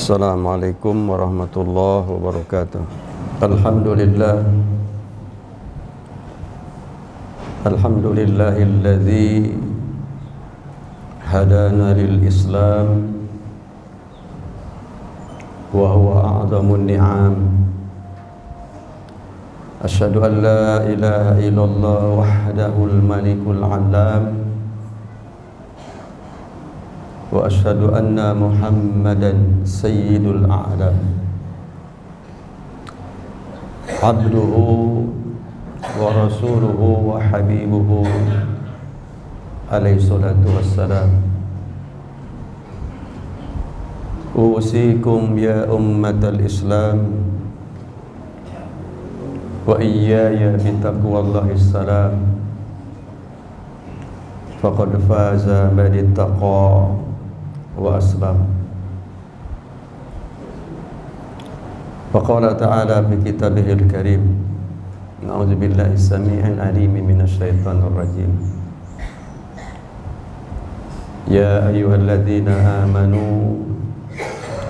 Assalamualaikum warahmatullahi wabarakatuh. Alhamdulillah, alhamdulillahilladzi hadana lil Islam wa huwa a'zamun ni'am. Asyhadu an la ilaha illallah wahdahul malikul 'allam wa asyhadu anna Muhammadan sayyidul a'lam, abduhu wa rasuluhu wa habibuhu alaihi salatu wassalam. Usikum ya ummatal Islam wa iyaya bitaqwallahi salam, faqad faza man ittaqa wa aslam. Faqala ta'ala fi kitabihil karim, a'udzu billahi samii'il 'aliim minasy syaithanir rajim. Ya ayyuhalladzina amanu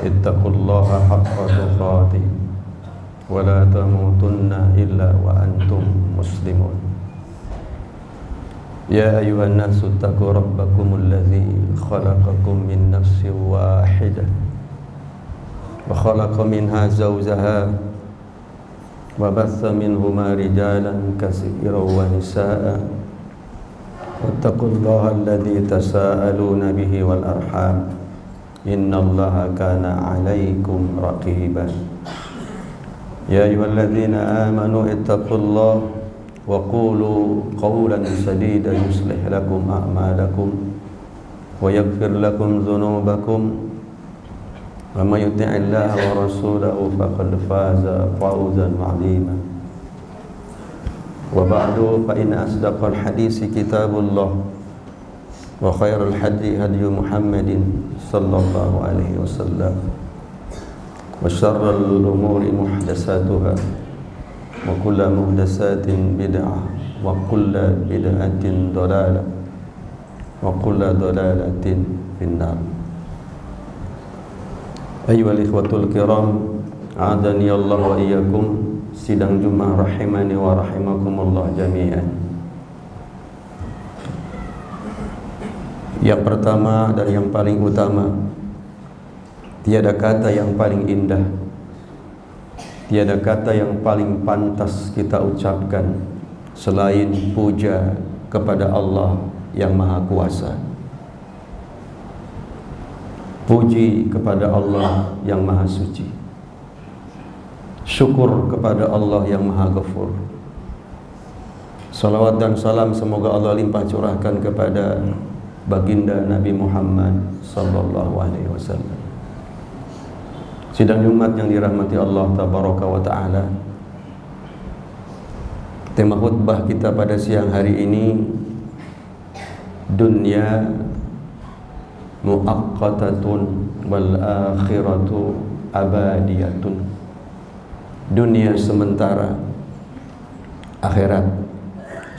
ittaqullaha haqqa tuqatih wa la tamutunna illa wa antum muslimun. Ya ayyuhan nasu taqu rabbakumul ladzi khalaqakum min nafsin wahidah wa khalaqa minha zawjaha wa batha minhuma rijalan katsiran wa nisaa'a wattaqullaha alladzi tasaaluna bihi wal arham innallaha kana 'alaikum raqiban. Ya ayyuhalladzina amanu ittaqullaha wa qulu qawlan sadida yuslih lakum a'malakum wa yaghfir lakum dhunubakum wa may yuti'illaha wa rasulahu faqad faza fawzan 'azima. Wa ba'du, fa inna asdaqal hadisi kitabullah wa khairal hadi hadyu Muhammadin sallallahu alaihi wasallam wa syarrul umuri muhdatsatuha wa kullu muhdatsatin bid'ah wa kullu bid'atin dhalalah wa kullu dhalalatin finnar. Ayyuhal ikhwatul kiram, a'adani Allah wa iyyakum. Sidang Jumat rahimani wa rahimakumullah jami'an. Yang pertama dan yang paling utama, tiada kata yang paling indah, tiada kata yang paling pantas kita ucapkan selain puja kepada Allah yang Maha Kuasa, puji kepada Allah yang Maha Suci, syukur kepada Allah yang Maha Ghafur. Salawat dan salam semoga Allah limpah curahkan kepada baginda Nabi Muhammad sallallahu alaihi wasallam. Sidang Jumat yang dirahmati Allah tabaraka wa ta'ala, tema khutbah kita pada siang hari ini, dunya muaqqatatun wal akhiratu abadiyatun. Dunia sementara, akhirat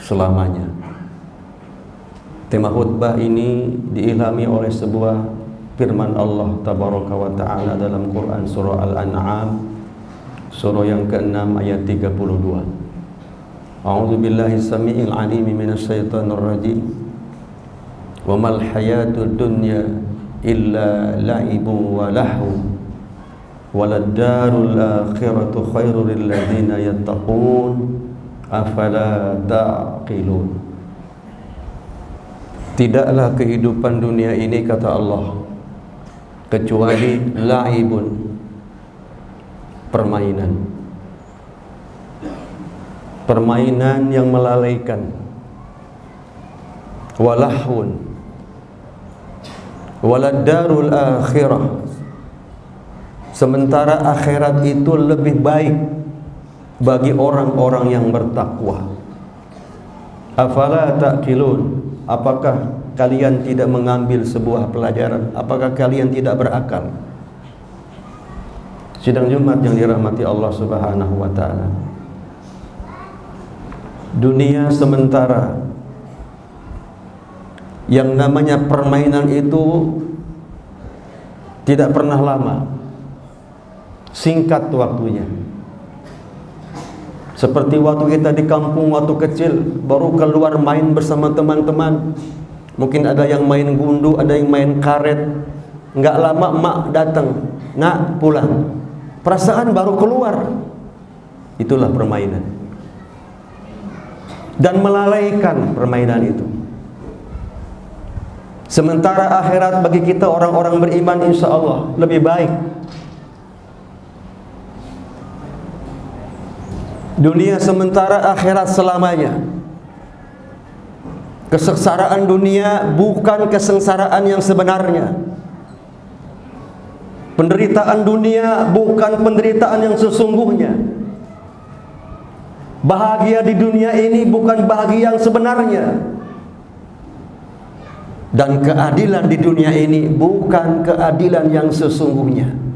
selamanya. Tema khutbah ini diilhami oleh sebuah firman Allah tabaraka wa ta'ala dalam Quran surah Al-An'am, surah yang ke-6 ayat 32. A'udzu billahi samii'il 'aliim minasy syaithanir rajim. Wa mal hayatud dunya illa la'ibun wa lahu walad darul akhiratu khairul lil ladzina yattaqun afala ta'qilun. Tidaklah kehidupan dunia ini, kata Allah, kecuali la'ibun, permainan, permainan yang melalaikan, walahun, waladdarul akhirah, sementara akhirat itu lebih baik bagi orang-orang yang bertakwa. Afala ta'qilun, apakah kalian tidak mengambil sebuah pelajaran? Apakah kalian tidak berakal? Sidang Jumat yang dirahmati Allah Subhanahu wa ta'ala, dunia sementara, yang namanya permainan itu tidak pernah lama. singkat waktunya. Seperti waktu kita di kampung waktu kecil, baru keluar main bersama teman-teman. Mungkin ada yang main gundu, ada yang main karet. Nggak lama mak datang, nak pulang. Perasaan baru keluar. Itulah permainan. Dan melalaikan permainan itu. Sementara akhirat bagi kita orang-orang beriman insya Allah lebih baik. Dunia sementara, akhirat selamanya. Kesengsaraan dunia bukan kesengsaraan yang sebenarnya. Penderitaan dunia bukan penderitaan yang sesungguhnya. Bahagia di dunia ini bukan bahagia yang sebenarnya. Dan keadilan di dunia ini bukan keadilan yang sesungguhnya.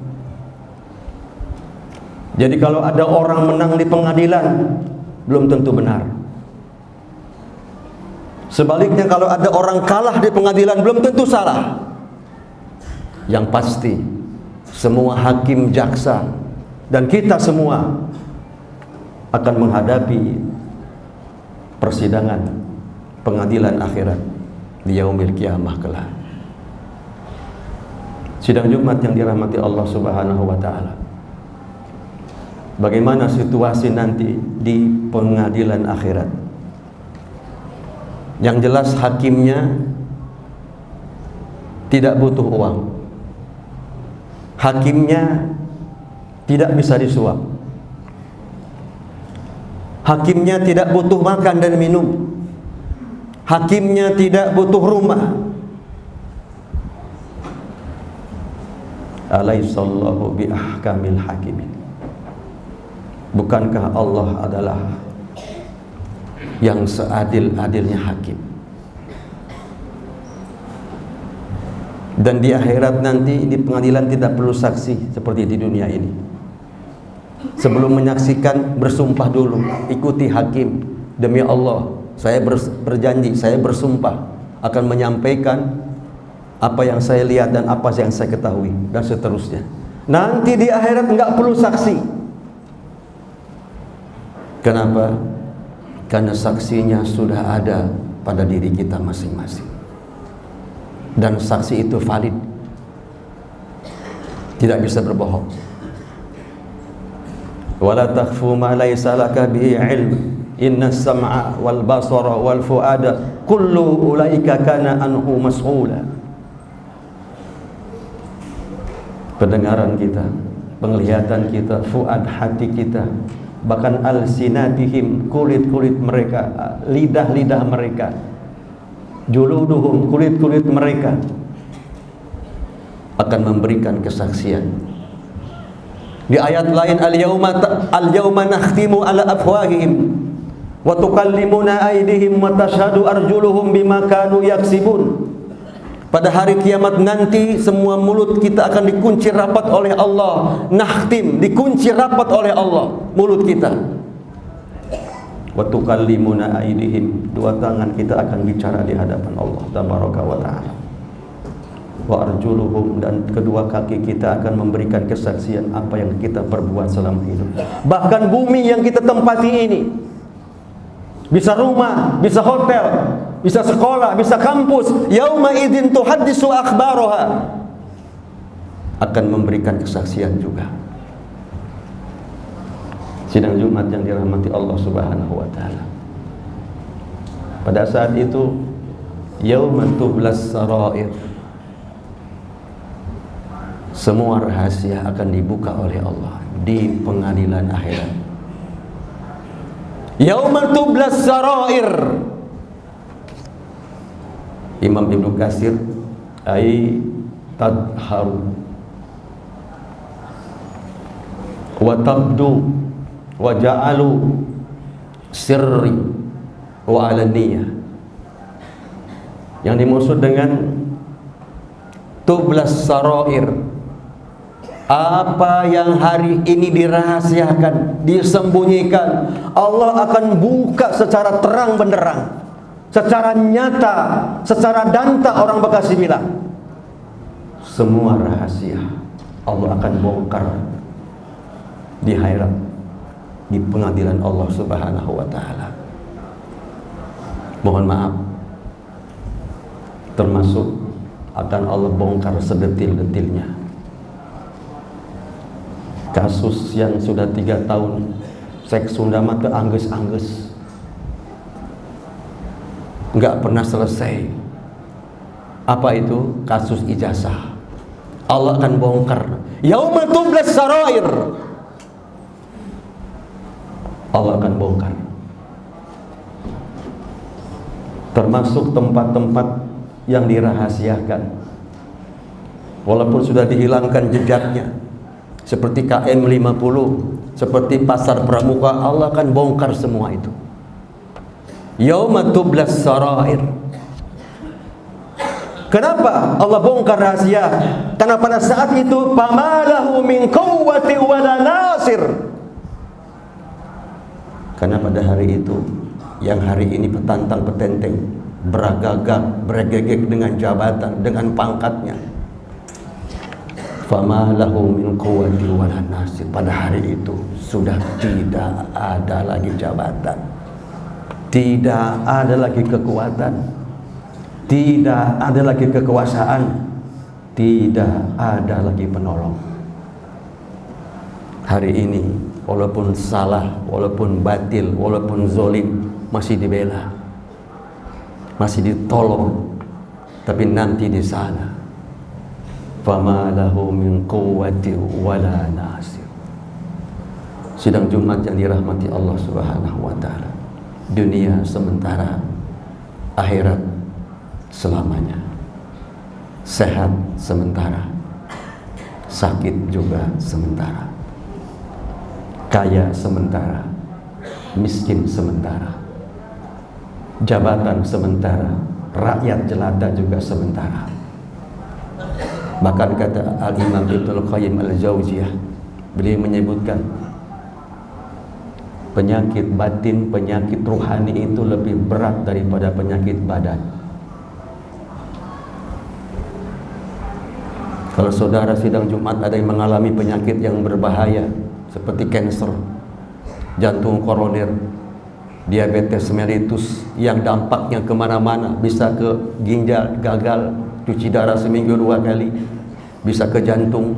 Jadi kalau ada orang menang di pengadilan, belum tentu benar. Sebaliknya kalau ada orang kalah di pengadilan, belum tentu salah. Yang pasti, semua hakim, jaksa, dan kita semua akan menghadapi persidangan pengadilan akhirat di yaumil qiyamah kelak. Sidang Jumat yang dirahmati Allah Subhanahu wa taala. Bagaimana situasi nanti di pengadilan akhirat? Yang jelas hakimnya tidak butuh uang. Hakimnya tidak bisa disuap. Hakimnya tidak butuh makan dan minum. Hakimnya tidak butuh rumah. Alaihissallahu bi ahkamil hakimin. Bukankah Allah adalah yang seadil-adilnya hakim? Dan di akhirat nanti di pengadilan tidak perlu saksi seperti di dunia ini. Sebelum menyaksikan bersumpah dulu, ikuti hakim. Demi Allah, saya berjanji, saya bersumpah akan menyampaikan apa yang saya lihat dan apa yang saya ketahui, dan seterusnya. Nanti di akhirat enggak perlu saksi. Kenapa? Karena saksinya sudah ada pada diri kita masing-masing. Dan saksi itu valid. Tidak bisa berbohong. Wala takhfu ma laysa laka bihi ilm. Inna as-sam'a wal basara wal fuada kullu ulaika kana anhu mas'ula. Pendengaran kita, penglihatan kita, fuad hati kita, bahkan alsinatihim, kulit-kulit mereka, lidah-lidah mereka, juluduhum, kulit-kulit mereka akan memberikan kesaksian. Di ayat lain, al-yawma nakhtimu ala afwahihim wa tukallimuna aydihim wa tashhadu arjuluhum bima kanu yaksibun. Pada hari kiamat nanti semua mulut kita akan dikunci rapat oleh Allah. Nakhtim, dikunci rapat oleh Allah mulut kita. Wa tukallimuna aydihim, dua tangan kita akan bicara di hadapan Allah tabaraka wa taala. Wa arjuluhum, dan kedua kaki kita akan memberikan kesaksian apa yang kita perbuat selama hidup. Bahkan bumi yang kita tempati ini, bisa rumah, bisa hotel, bisa sekolah, bisa kampus, yauma idzin tuhaddisu akhbaraha, akan memberikan kesaksian juga. Sidang Jumat yang dirahmati Allah Subhanahu wa taala. Pada saat itu yauma tublas sarair, semua rahasia akan dibuka oleh Allah di pengadilan akhirat. Yauma tublas sarair. Imam Ibnu Katsir ay tadharu wa tabdu wa ja'alu sirri wa alaniyah. Yang dimaksud dengan tublas sarair, apa yang hari ini dirahasiakan, disembunyikan, Allah akan buka secara terang benderang, secara nyata, secara danta. Orang Bekasi bilang, semua rahasia Allah akan bongkar di akhirat, di pengadilan Allah Subhanahu wa taala. Mohon maaf, termasuk akan Allah bongkar sedetil-detilnya. Kasus yang sudah 3 tahun seks Sunda mah teu anggeus-anggeus, nggak pernah selesai. Apa itu? Kasus ijazah. Allah akan bongkar. Yauma tublas sarair. Allah akan bongkar. Termasuk tempat-tempat yang dirahasiakan, walaupun sudah dihilangkan jejaknya, seperti KM 50, seperti pasar pramuka, Allah akan bongkar semua itu. Yauma tublas sarair. Kenapa Allah bongkar rahasia? Karena pada saat itu pamalahu min quwwati wala nasir. Karena pada hari itu, yang hari ini petantang petenteng, beragagak, bergegek dengan jabatan, dengan pangkatnya, famalahu min quwwati wala nasir. Pada hari itu sudah tidak ada lagi jabatan, tidak ada lagi kekuatan, tidak ada lagi kekuasaan, tidak ada lagi penolong. Hari ini walaupun salah, walaupun batil, walaupun zolim, masih dibela, masih ditolong. Tapi nanti di sana, fama lahu min quwwati wala nasir. Sidang Jumat yang dirahmati Allah Subhanahu wa taala. Dunia sementara, akhirat selamanya. Sehat sementara, sakit juga sementara. Kaya sementara, miskin sementara. Jabatan sementara, rakyat jelata juga sementara. Bahkan kata Al-Imam Ibnul Qayyim Al-Jauziyah, beliau menyebutkan penyakit batin, penyakit ruhani itu lebih berat daripada penyakit badan. Kalau saudara sidang Jumat ada yang mengalami penyakit yang berbahaya seperti kanker, jantung koroner, diabetes mellitus yang dampaknya kemana-mana, bisa ke ginjal gagal, cuci darah seminggu 2 kali, bisa ke jantung,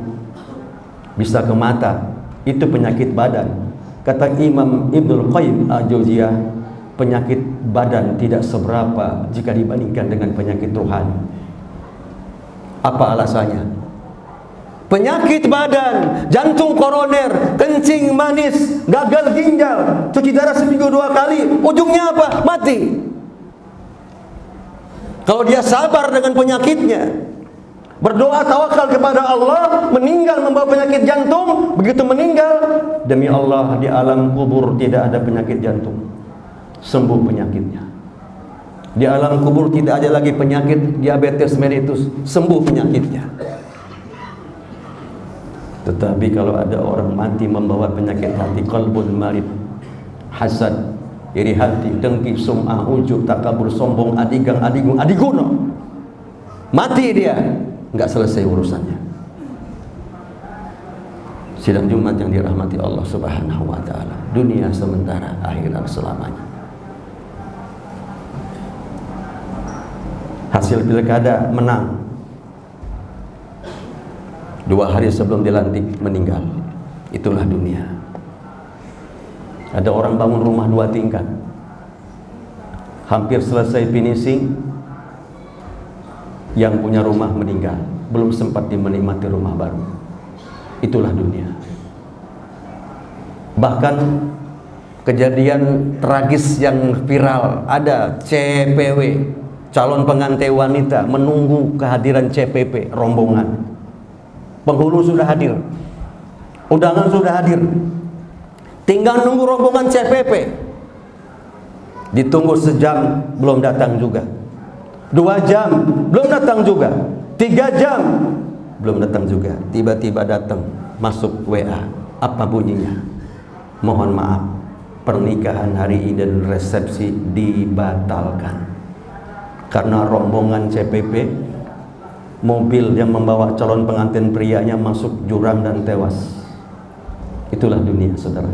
bisa ke mata. Itu penyakit badan. Kata Imam Ibnul Qayyim Al-Jauziyah, penyakit badan tidak seberapa jika dibandingkan dengan penyakit rohani. Apa alasannya? Penyakit badan, jantung koroner, kencing manis, gagal ginjal, cuci darah seminggu 2 kali, ujungnya apa? Mati. Kalau dia sabar dengan penyakitnya, berdoa tawakal kepada Allah, meninggal membawa penyakit jantung, begitu meninggal, demi Allah di alam kubur tidak ada penyakit jantung, sembuh penyakitnya. Di alam kubur tidak ada lagi penyakit diabetes mellitus, sembuh penyakitnya. Tetapi kalau ada orang mati membawa penyakit hati, qalbun marid, hasad, iri hati, dengki, sum'ah, ujub, takabur, sombong, adigang, adigung, adiguno, mati dia, nggak selesai urusannya. Sidang Jumat yang dirahmati Allah Subhanahu wa taala, dunia sementara, akhirat selamanya. Hasil pilkada menang, 2 hari sebelum dilantik meninggal. Itulah dunia. Ada orang bangun rumah 2 tingkat, hampir selesai finishing, yang punya rumah meninggal, belum sempat menikmati rumah baru. Itulah dunia. Bahkan kejadian tragis yang viral, ada CPW, calon pengantin wanita, menunggu kehadiran CPP rombongan. Penghulu sudah hadir, undangan sudah hadir, tinggal nunggu rombongan CPP. Ditunggu sejam belum datang juga, 2 jam belum datang juga, 3 jam belum datang juga. Tiba-tiba datang, masuk WA, apa bunyinya? Mohon maaf, pernikahan hari ini dan resepsi dibatalkan karena rombongan CPP, mobil yang membawa calon pengantin prianya masuk jurang dan tewas. Itulah dunia, saudara.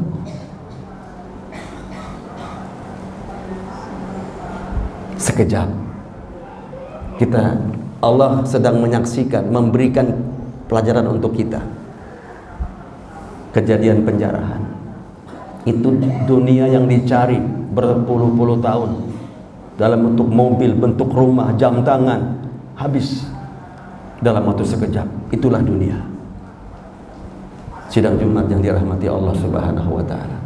Sekejap Allah sedang menyaksikan, memberikan pelajaran untuk kita. Kejadian penjarahan itu dunia yang dicari berpuluh-puluh tahun, dalam bentuk mobil, bentuk rumah, jam tangan, habis dalam waktu sekejap. Itulah dunia. Sidang Jumat yang dirahmati Allah Subhanahu wa ta'ala.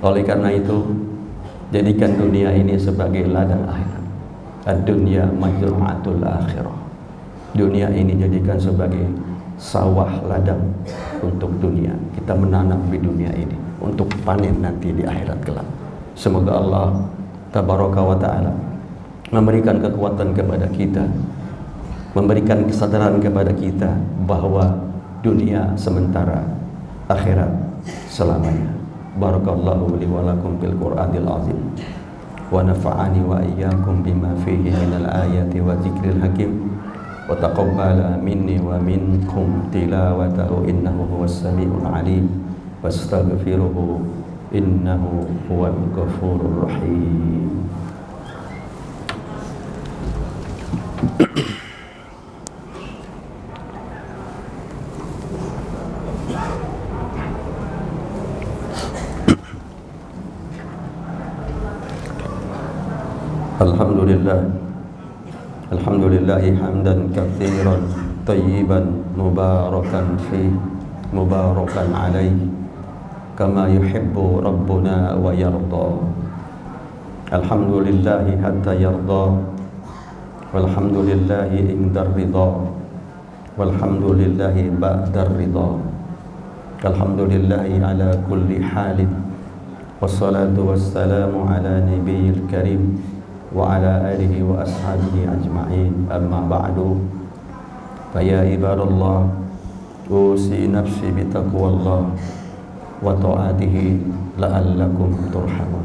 Oleh karena itu, jadikan dunia ini sebagai ladang akhirat. Ad-dunya majru'atul akhirah. Dunia ini jadikan sebagai sawah ladang untuk dunia. Kita menanam di dunia ini untuk panen nanti di akhirat kelak. Semoga Allah tabaraka wa ta'ala memberikan kekuatan kepada kita, memberikan kesadaran kepada kita bahwa dunia sementara, akhirat selamanya. Barakallahu li wa lakum bil Qur'anil azim wa nafa'ani wa iyyakum bima fihi minal ayati wa dzikril hakim wa taqabbala minni wa minkum tilawatahu innahu huwas samiul alim wastaghfiruhu innahu huwal ghafurur rahim. Alhamdulillahi hamdan katsiran tayyiban mubarakan fi mubarakan alaihi kama yuhibbu rabbuna wa yarda. Alhamdulillahi hatta yarda, walhamdulillahi indar ridha, walhamdulillahi ba'dar ridha, alhamdulillahi ala kulli halin, wassalatu wassalamu ala nabiyil karim wa ala alihi wa ashabihi ajma'in. Amma ba'du, fa ya ibadallah, usi nafsi bi taqwallah wa ta'atihi la'allakum turhamun.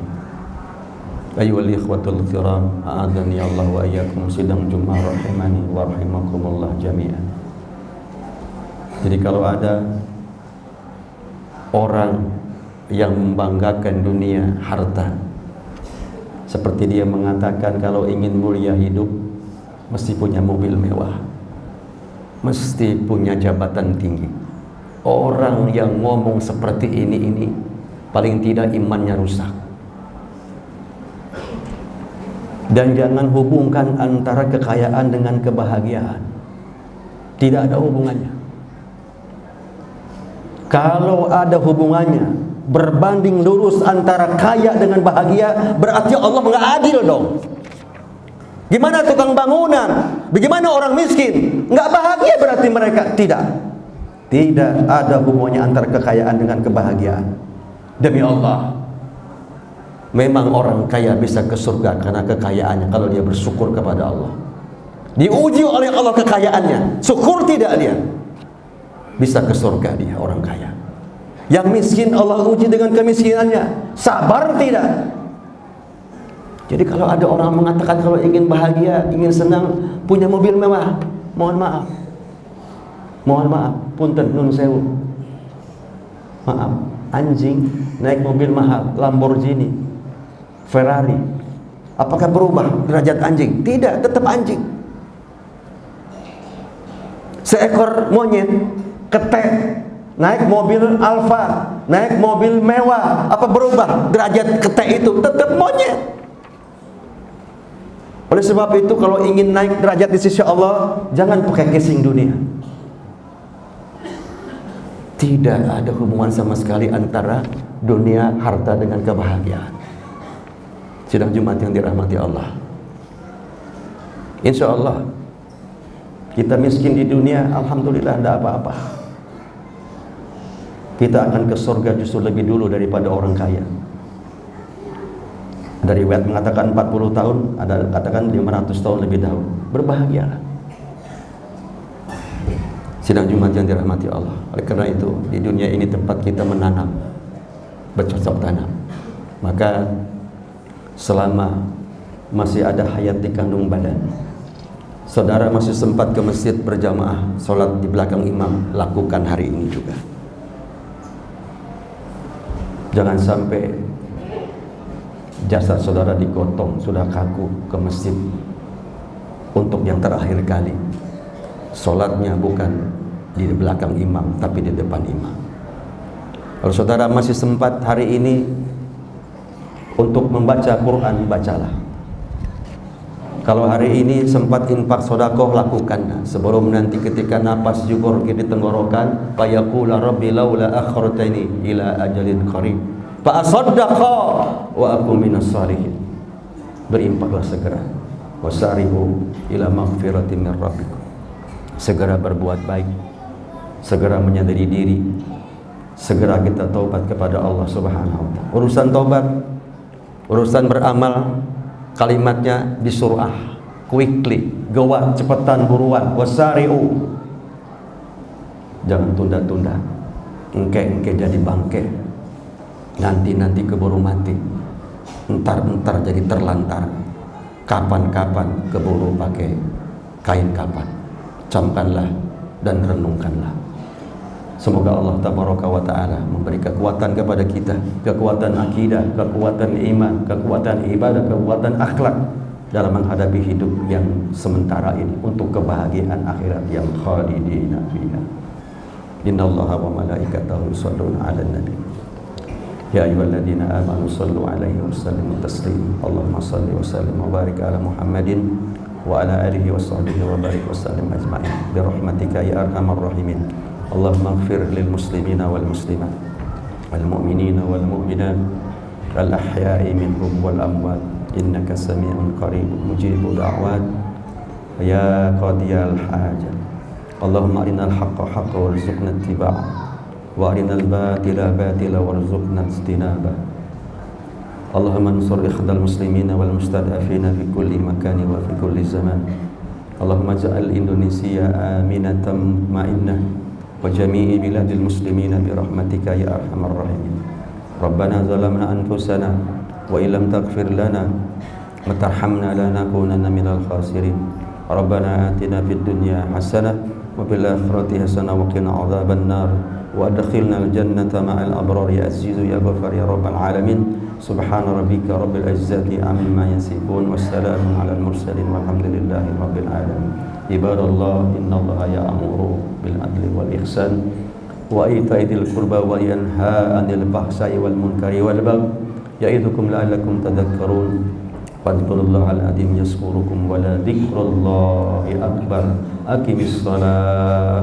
Ayyuhal ikhwatul kiram, a'adani Allah wa iyyakum. Sidang Jumat rahimani wa rahimakumullah jami'an. Jadi kalau ada orang yang membanggakan dunia, harta, seperti dia mengatakan kalau ingin mulia hidup mesti punya mobil mewah, mesti punya jabatan tinggi. Orang yang ngomong seperti ini paling tidak imannya rusak. Dan jangan hubungkan antara kekayaan dengan kebahagiaan. Tidak ada hubungannya. Kalau ada hubungannya, berbanding lurus antara kaya dengan bahagia, berarti Allah nggak adil dong. Gimana tukang bangunan, bagaimana orang miskin nggak bahagia, berarti mereka tidak ada hubungannya antara kekayaan dengan kebahagiaan. Demi Allah, memang orang kaya bisa ke surga karena kekayaannya kalau dia bersyukur kepada Allah. Diuji oleh Allah kekayaannya, syukur tidak dia, bisa ke surga dia orang kaya. Yang miskin Allah uji dengan kemiskinannya, sabar tidak. Jadi kalau ada orang mengatakan kalau ingin bahagia, ingin senang, punya mobil mewah, mohon maaf, punten nun sewu, maaf, anjing naik mobil mahal, Lamborghini, Ferrari, apakah berubah derajat anjing? Tidak, tetap anjing. Seekor monyet ketek naik mobil Alfa, naik mobil mewah, apa berubah derajat ketek itu? Tetap monyet. Oleh sebab itu kalau ingin naik derajat di sisi Allah, jangan pakai casing dunia. Tidak ada hubungan sama sekali antara dunia, harta dengan kebahagiaan. Sidang Jumat yang dirahmati Allah, insya Allah kita miskin di dunia, alhamdulillah tidak apa-apa. Kita akan ke surga justru lebih dulu daripada orang kaya. Dari riwayat mengatakan 40 tahun, ada katakan 500 tahun lebih dahulu. Berbahagialah. Sidang Jumat yang dirahmati Allah. Oleh karena itu, di dunia ini tempat kita menanam, bercocok tanam. Maka selama masih ada hayat di kandung badan, saudara masih sempat ke masjid berjamaah, sholat di belakang imam, lakukan hari ini juga. Jangan sampai jasad saudara digotong, sudah kaku ke masjid untuk yang terakhir kali. Sholatnya bukan di belakang imam, tapi di depan imam. Kalau saudara masih sempat hari ini untuk membaca Quran, bacalah. Kalau hari ini sempat infak sedekah, lakukanlah sebelum nanti ketika napas jubur di tenggorokan, fayaqula rabbi laula akhartani ila ajalin qarib fa asaddaqa wa akun minas shalihin. Berinfaklah segera. Wasari'u ila maghfiratin min rabbikum. Segera berbuat baik, segera menyadari diri, segera kita taubat kepada Allah Subhanahu wa taala. Urusan taubat, urusan beramal, kalimatnya disurah, quickly, gawat, cepetan, buruan. Wasari'u, jangan tunda-tunda. Engke jadi bangke, nanti keburu mati, entar jadi terlantar, kapan-kapan keburu pakai kain kapan. Camkanlah dan renungkanlah. Semoga Allah Tabaraka wa Ta'ala memberi kekuatan kepada kita, kekuatan akidah, kekuatan iman, kekuatan ibadah, kekuatan akhlak dalam menghadapi hidup yang sementara ini untuk kebahagiaan akhirat yang khalidina fiha. Innallaha wa malaikatahu yusholluna 'alan nabi. Ya ayyuhalladzina amanu shallu 'alaihi wa sallimu taslima. Allahumma shalli wa sallim wa barik ala Muhammadin wa ala alihi wa sahbihi wa barik wa sallim ajma'in bi rahmatika ya arhamar rahimin. Allahumma ighfir lil muslimina wal muslimat wal mu'minina wal mu'minat al ahya'i minhum wal amwat innaka sami'un qarib mujibu da'wat ya qadiyal hajat. Allahumma arinal haqqa haqqan warzuqna ittiba'ah wa arinal batila batila warzuqna ijtinabah. Allahumma ansur ikhdal muslimina wal mustad'afina fi kulli makani wa fi kulli zaman. Allahumma ja'al Indonesia aminatan ma'innah wa jami'i biladil muslimina bi rahmatika ya arhamar rahimin. Rabbana zalamna anfusana wa illam taghfir lana wa tarhamna lanakunanna minal khasirin. Rabbana atina fid dunya hasanah wa fil akhirati hasanah wa qina adzaban nar wa adkhilna al jannata ma'al abrar ya aziz ya ghafar ya rabbal alamin. Subhana rabbika rabbil izzati amma yasifun wassalamun alal mursalin walhamdulillahi rabbil alamin. Ibadallah, innallaha ya'muru bil adli wal ihsan wa ita'i dzil qurba wa yanha 'anil fahsai wal munkari wal baghi ya'idukum la'allakum tadhakkarun. Fadhkurullahal azim yazkurukum wa la dzikrullahi akbar. Aqimis shalah.